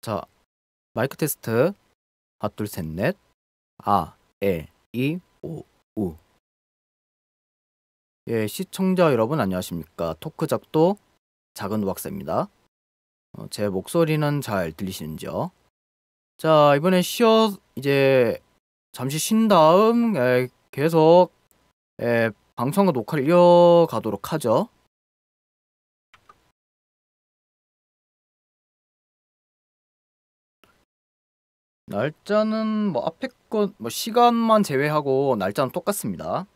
자, 마이크 테스트. 하나, 둘, 셋, 넷. 아, 에, 이, 오, 우. 예, 시청자 여러분 안녕하십니까. 토크작도 작은 우박사입니다. 제 목소리는 잘 들리시는지요? 자, 이번에 이제 잠시 쉰 다음 계속 방송과 녹화를 이어가도록 하죠. 날짜는 뭐 앞에 것 시간만 제외하고 날짜는 똑같습니다.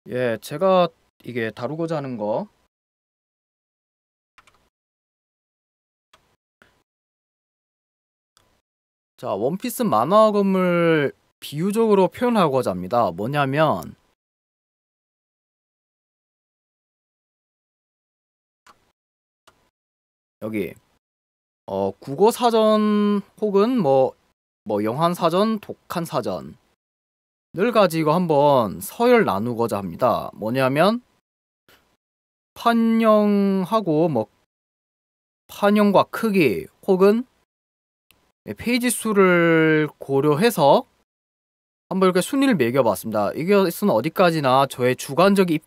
예, 제가 이게 다루고자 하는 거 자, 원피스 만화검을 비유적으로 표현하고자 합니다. 뭐냐면 여기 국어 사전 혹은 뭐 영한 사전, 독한 사전을 가지고 한번 서열 나누고자 합니다. 뭐냐면 판형하고 판형과 크기 혹은 페이지 수를 고려해서 한번 이렇게 순위를 매겨봤습니다. 이것은 어디까지나 저의 주관적인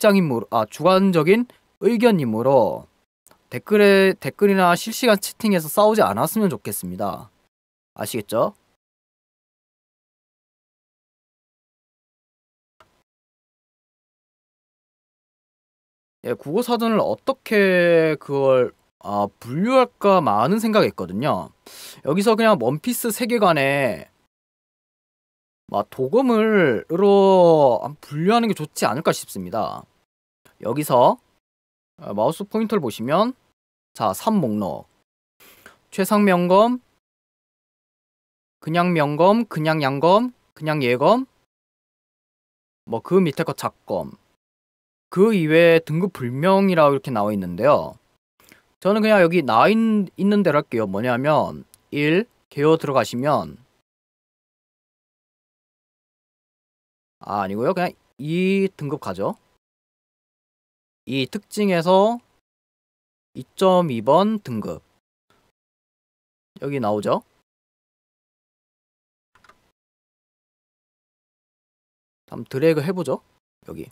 주관적인 의견이므로 댓글이나 실시간 채팅에서 싸우지 않았으면 좋겠습니다. 아시겠죠? 예, 국어사전을 어떻게 분류할까 많은 생각이 있거든요. 여기서 그냥 원피스 세계관에 도금으로 분류하는 게 좋지 않을까 싶습니다. 여기서 마우스 포인터를 보시면 자, 3목록 최상 명검, 그냥 명검, 그냥 양검, 그냥 예검, 그 밑에 거 작검, 그 이외에 등급 불명이라고 이렇게 나와 있는데요. 저는 그냥 여기 나와 있는 대로 할게요. 뭐냐면 1 개요 들어가시면 아니고요. 그냥 2 등급 가죠. 이 특징에서 2.2번 등급 여기 나오죠. 한번 드래그 해보죠. 여기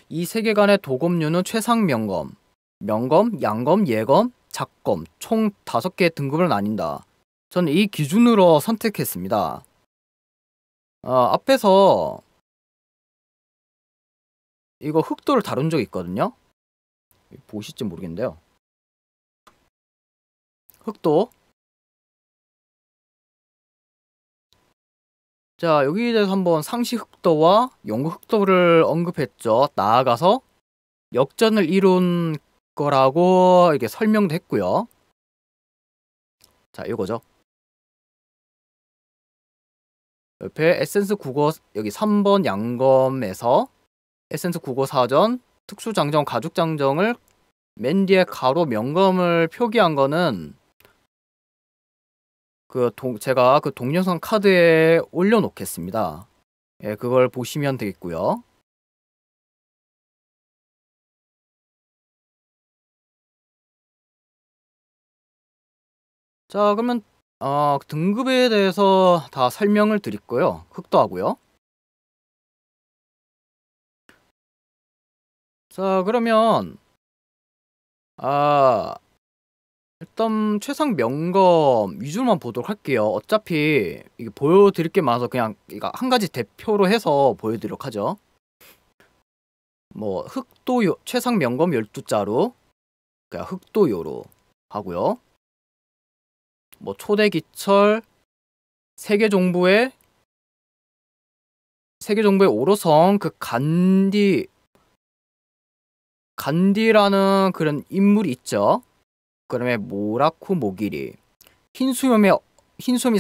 이 세계관의 도검류는 최상 명검, 명검, 양검, 예검, 작검 총 5개의 등급을 나뉜다. 저는 이 기준으로 선택했습니다. 앞에서 이거 흑도를 다룬 적이 있거든요. 보실지 모르겠는데요. 흑도. 자, 여기에 대해서 한번 상시 흑도와 영구 흑도를 언급했죠. 나아가서 역전을 이룬 거라고 이렇게 설명도 했고요. 자, 이거죠. 옆에 에센스 국어 여기 3번 양검에서 에센스 국어 사전 특수장정 가죽장정을 맨 뒤에 가로 명검을 표기한 거는 제가 그 동영상 카드에 올려놓겠습니다. 예, 그걸 보시면 되겠고요. 자, 그러면 등급에 대해서 다 설명을 드렸고요. 흑도 하고요. 자, 그러면 일단 최상 명검 위주로만 보도록 할게요. 어차피 이게 보여드릴 게 많아서 그냥 이거 한 가지 대표로 해서 보여드리도록 하죠. 흑도 최상 명검 12자루 그냥 흑도요로 하고요. 초대 기철 세계정부의 오로성 그 간디라는 그런 인물이 있죠. 그다음에 모라쿠 모기리 흰수염이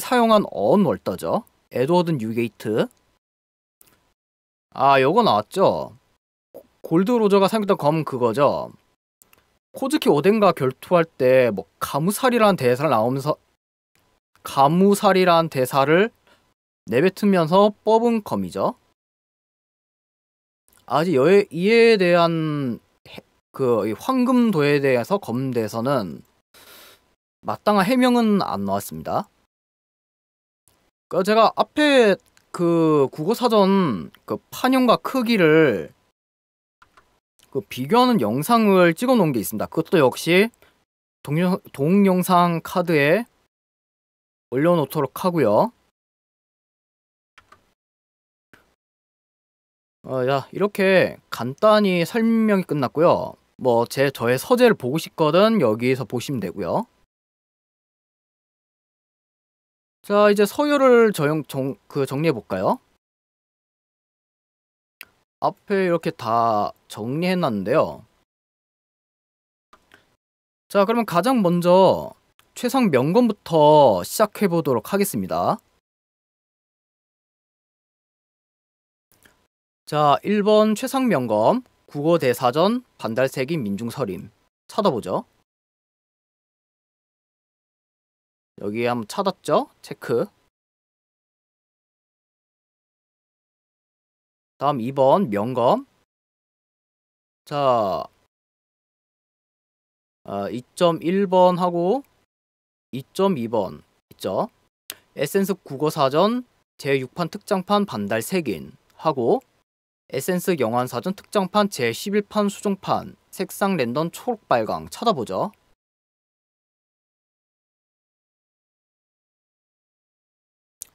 사용한 언월더죠. 에드워드 뉴게이트. 요거 나왔죠. 골드 로저가 사용했던 검 그거죠. 코즈키 오덴과 결투할 때 뭐 가무살이라는 대사를 나오면서 가무살이라는 대사를 내뱉으면서 뽑은 검이죠. 아직 이에 대한 그 황금도에 대해서 검대에서는 마땅한 해명은 안 나왔습니다. 제가 앞에 그 국어사전 그 판형과 크기를 그 비교하는 영상을 찍어 놓은 게 있습니다. 그것도 역시 동영상 카드에 올려놓도록 하고요. 야, 이렇게 간단히 설명이 끝났고요. 뭐 저의 서재를 보고 싶거든 여기서 보시면 되고요. 자, 이제 서열을 정리해 볼까요? 앞에 이렇게 다 정리해 놨는데요. 자, 그러면 가장 먼저 최상 명검부터 시작해 보도록 하겠습니다. 자, 1번 최상 명검 국어대사전 반달세기 민중서림 찾아보죠. 여기 한번 찾았죠? 체크. 다음 2번 명검. 자, 2.1번 하고 2.2번 있죠. 에센스 국어사전 제6판 특장판 반달색인 하고 에센스 영환사전 특장판 제11판 수종판 색상 랜덤 초록빨강 찾아보죠.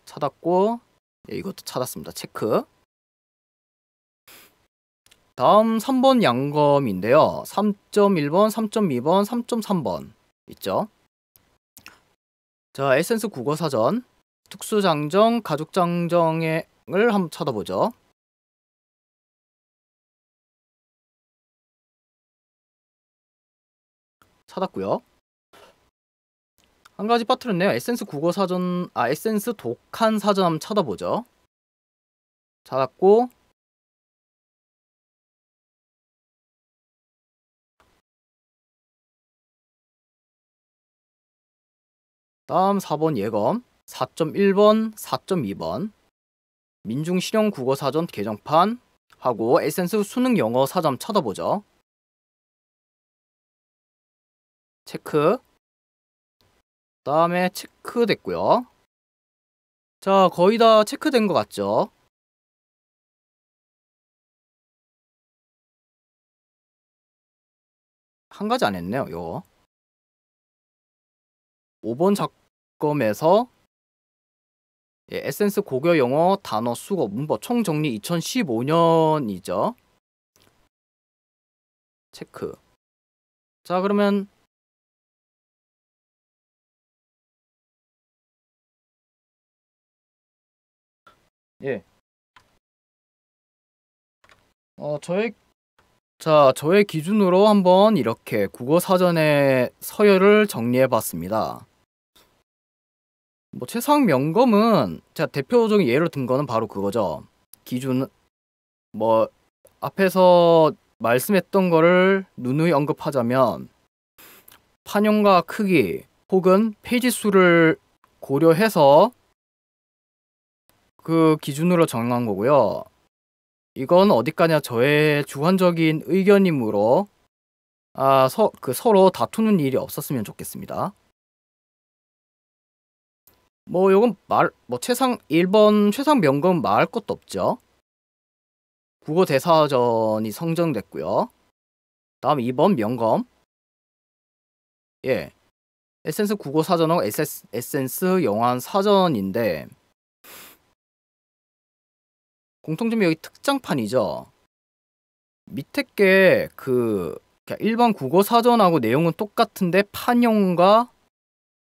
찾았고 이것도 찾았습니다. 체크. 다음 3번 양검인데요. 3.1번, 3.2번, 3.3번 있죠. 자, 에센스 국어사전 특수장정, 가족장정을 한번 찾아보죠. 찾았고요. 한 가지 빠뜨렸네요. 에센스 국어사전, 에센스 독한 사전 한번 찾아보죠. 찾았고 다음 4번 예검 4.1번, 4.2번 민중실용 국어사전 개정판 하고 에센스 수능 영어 사전 찾아보죠. 체크. 다음에 체크됐고요. 자, 거의 다 체크된 것 같죠? 한 가지 안 했네요. 이거 5번 작검에서 에센스 고교 영어 단어 수거 문법 총정리 2015년이죠. 체크. 자, 그러면 예. 저의 기준으로 한번 이렇게 국어사전의 서열을 정리해봤습니다. 뭐 최상 명검은 제가 대표적인 예로 든 거는 바로 그거죠. 기준 뭐 앞에서 말씀했던 거를 누누이 언급하자면 판형과 크기 혹은 페이지 수를 고려해서 그 기준으로 정한 거고요. 이건 어디까지나 저의 주관적인 의견이므로 서로 다투는 일이 없었으면 좋겠습니다. 뭐 요건 최상 1번 최상 명검 말할 것도 없죠. 국어 대사전이 성정됐고요. 다음 2번 명검. 예. 에센스 국어 사전하고 에센스 영환 사전인데 공통점이 여기 특장판이죠. 밑에 게 일반 국어 사전하고 내용은 똑같은데 판형과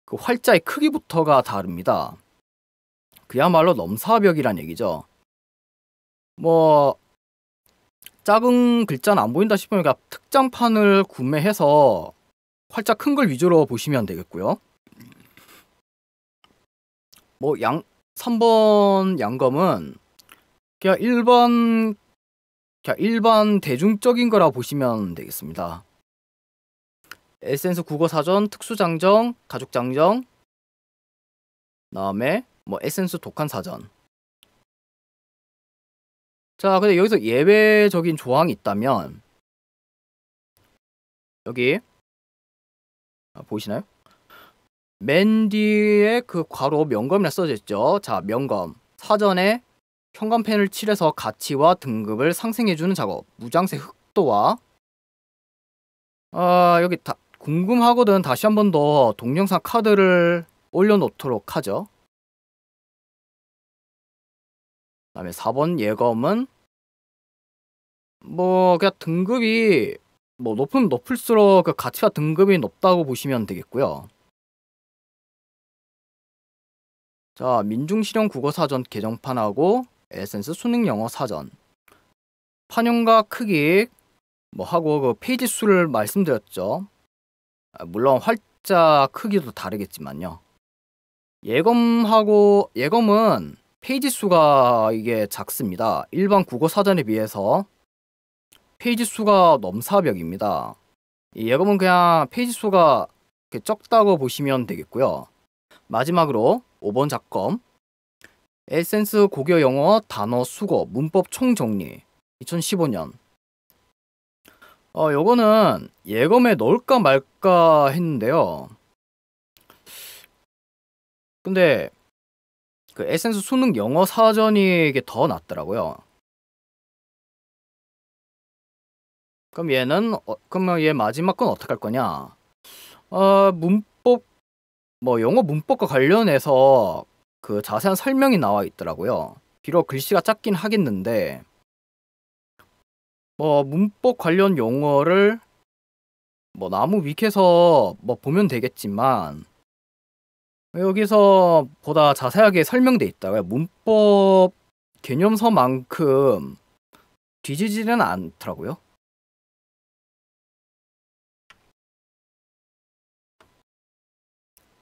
그 활자의 크기부터가 다릅니다. 그야말로 넘사벽이란 얘기죠. 뭐 작은 글자는 안 보인다 싶으면 특장판을 구매해서 활자 큰 걸 위주로 보시면 되겠고요. 뭐 3번 양검은 그냥 일반 대중적인 거라 보시면 되겠습니다. 에센스 국어사전, 특수장정, 가족장정, 다음에 뭐 에센스 독한사전. 자, 근데 여기서 예외적인 조항이 있다면 여기 보이시나요? 맨 뒤에 그 괄호 명검이라 써져 있죠. 자, 명검. 사전에 현관펜을 칠해서 가치와 등급을 상승해주는 작업. 무장색 흑도와 여기 다 궁금하거든. 다시 한 번 더 동영상 카드를 올려놓도록 하죠. 그다음에 4번 예검은 뭐 그냥 등급이 뭐 높으면 높을수록 그 가치와 등급이 높다고 보시면 되겠고요. 자, 민중실용 국어사전 개정판하고 에센스 수능영어 사전. 판형과 크기 뭐 하고 그 페이지 수를 말씀드렸죠. 물론 활자 크기도 다르겠지만요. 예검은 페이지 수가 이게 작습니다. 일반 국어사전에 비해서 페이지 수가 넘사벽입니다. 이 예검은 그냥 페이지 수가 적다고 보시면 되겠고요. 마지막으로 5번 작검. 에센스 고교 영어 단어 수거 문법 총정리 2015년. 요거는 예검에 넣을까 말까 했는데요. 근데 그 에센스 수능 영어 사전이 이게 더 낫더라고요. 그럼 그러면 얘 마지막 건 어떻게 할 거냐? 문법 뭐 영어 문법과 관련해서 그 자세한 설명이 나와 있더라고요. 비록 글씨가 작긴 하겠는데 뭐 문법 관련 용어를 뭐 나무 위키에서 뭐 보면 되겠지만 여기서 보다 자세하게 설명돼 있다고요. 문법 개념서만큼 뒤지지는 않더라고요.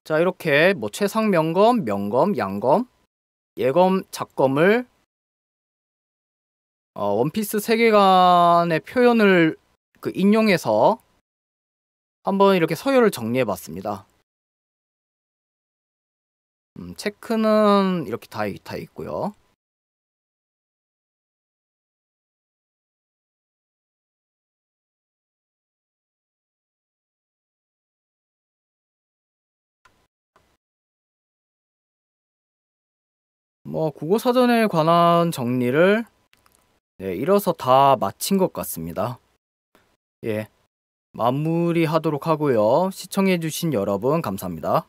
자, 이렇게 뭐 최상 명검, 명검, 양검, 예검, 작검을 원피스 세계관의 표현을 인용해서 한번 이렇게 서열을 정리해 봤습니다. 체크는 이렇게 다 있고요. 뭐 국어사전에 관한 정리를 이뤄서 다 마친 것 같습니다. 예, 마무리하도록 하고요. 시청해주신 여러분 감사합니다.